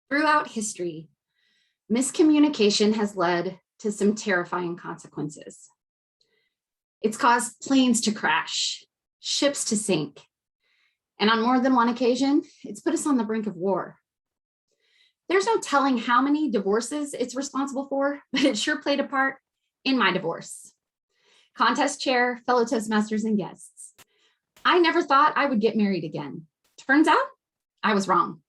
Throughout history, miscommunication has led to some terrifying consequences. It's caused planes to crash, ships to sink, and on more than one occasion, it's put us on the brink of war. There's no telling how many divorces it's responsible for, but it sure played a part in my divorce. Contest chair, fellow Toastmasters, and guests. I never thought I would get married again. Turns out I was wrong.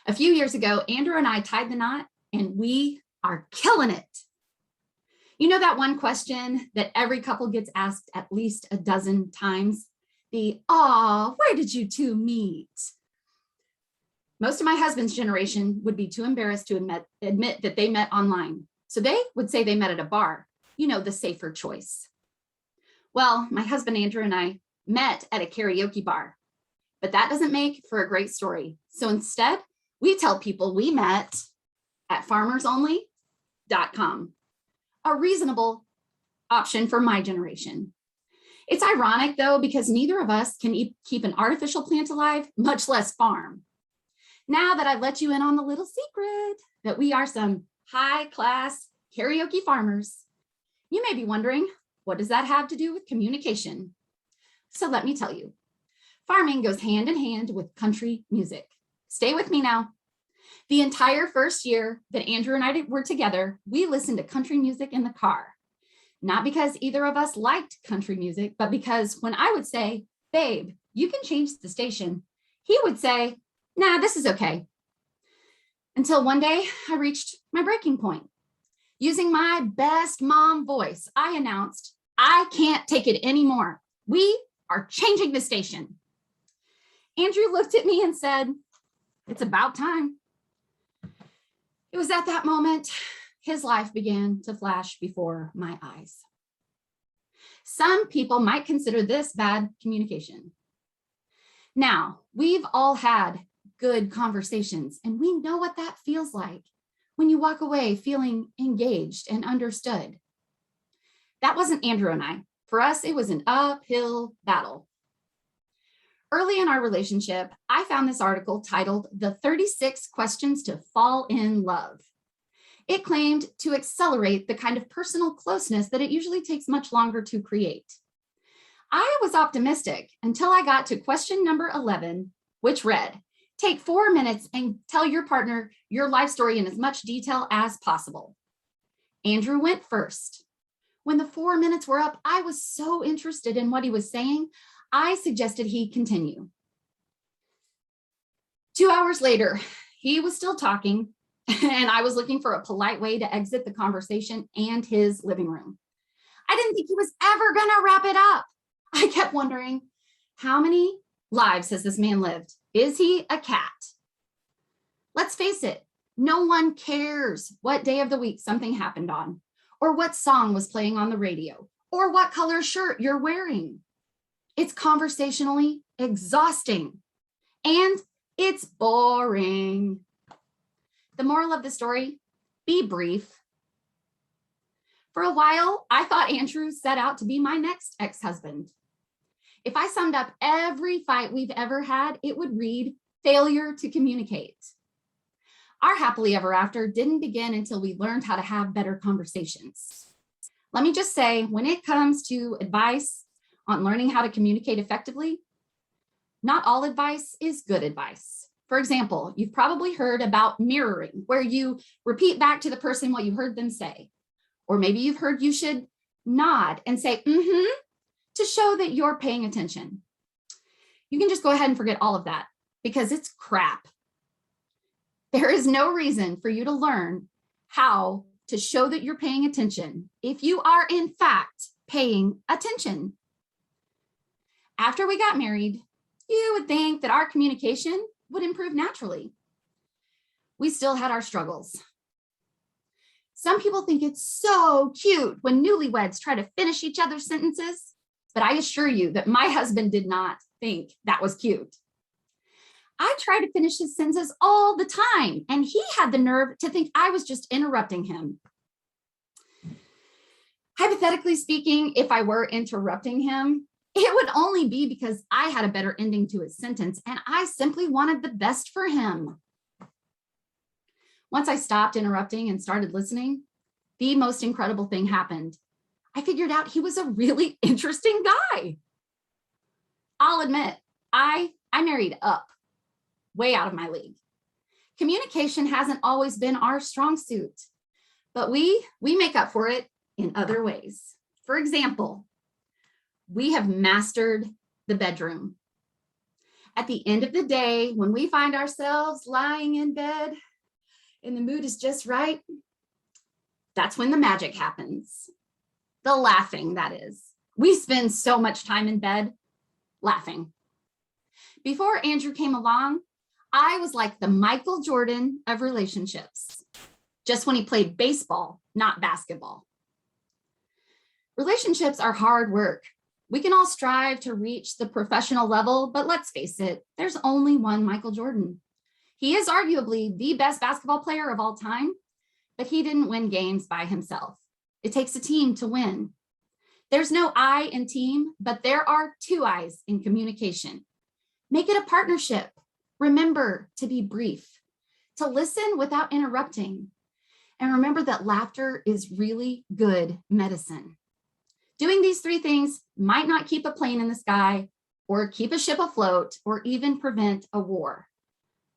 A few years ago, Andrew and I tied the knot, and we are killing it. You know that one question that every couple gets asked at least a dozen times? The, "Aw, where did you two meet?" Most of my husband's generation would be too embarrassed to admit that they met online. So they would say they met at a bar, the safer choice. Well, my husband Andrew and I met at a karaoke bar, but that doesn't make for a great story. So instead, we tell people we met at farmersonly.com, a reasonable option for my generation. It's ironic though, because neither of us can keep an artificial plant alive, much less farm. Now that I've let you in on the little secret that we are some high-class karaoke farmers, you may be wondering, what does that have to do with communication? So let me tell you, farming goes hand in hand with country music. Stay with me now. The entire first year that Andrew and I were together, we listened to country music in the car. Not because either of us liked country music, but because when I would say, "Babe, you can change the station," he would say, "Nah, this is okay." Until one day I reached my breaking point. Using my best mom voice, I announced, "I can't take it anymore. We are changing the station." Andrew looked at me and said, "It's about time." It was at that moment his life began to flash before my eyes. Some people might consider this bad communication. Now, we've all had good conversations, and we know what that feels like when you walk away feeling engaged and understood. That wasn't Andrew and I. For us, it was an uphill battle. Early in our relationship, I found this article titled "The 36 Questions to Fall in Love." It claimed to accelerate the kind of personal closeness that it usually takes much longer to create. I was optimistic until I got to question number 11, which read, "Take 4 minutes and tell your partner your life story in as much detail as possible." Andrew went first. When the 4 minutes were up, I was so interested in what he was saying, I suggested he continue. 2 hours later, he was still talking, and I was looking for a polite way to exit the conversation and his living room. I didn't think he was ever gonna wrap it up. I kept wondering, how many lives has this man lived? Is he a cat? Let's face it, no one cares what day of the week something happened on, or what song was playing on the radio, or what color shirt you're wearing. It's conversationally exhausting, and it's boring. The moral of the story, be brief. For a while, I thought Andrew set out to be my next ex-husband. If I summed up every fight we've ever had, it would read, "Failure to communicate." Our happily ever after didn't begin until we learned how to have better conversations. Let me just say, when it comes to advice on learning how to communicate effectively, not all advice is good advice. For example, you've probably heard about mirroring, where you repeat back to the person what you heard them say. Or maybe you've heard you should nod and say, to show that you're paying attention. You can just go ahead and forget all of that because it's crap. There is no reason for you to learn how to show that you're paying attention if you are in fact paying attention. After we got married, you would think that our communication would improve naturally. We still had our struggles. Some people think it's so cute when newlyweds try to finish each other's sentences, but I assure you that my husband did not think that was cute. I tried to finish his sentences all the time, and he had the nerve to think I was just interrupting him. Hypothetically speaking, if I were interrupting him, it would only be because I had a better ending to his sentence, and I simply wanted the best for him. Once I stopped interrupting and started listening, the most incredible thing happened. I figured out he was a really interesting guy. I'll admit, I married up, way out of my league. Communication hasn't always been our strong suit, but we make up for it in other ways. For example, we have mastered the bedroom. At the end of the day, when we find ourselves lying in bed and the mood is just right, that's when the magic happens. The laughing, that is. We spend so much time in bed laughing. Before Andrew came along, I was like the Michael Jordan of relationships, just when he played baseball, not basketball. Relationships are hard work. We can all strive to reach the professional level, but let's face it, there's only one Michael Jordan. He is arguably the best basketball player of all time, but he didn't win games by himself. It takes a team to win. There's no I in team, but there are two I's in communication. Make it a partnership. Remember to be brief, to listen without interrupting, and remember that laughter is really good medicine. Doing these three things might not keep a plane in the sky or keep a ship afloat or even prevent a war,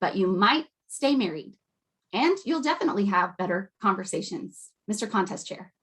but you might stay married and you'll definitely have better conversations. Mr. Contest Chair.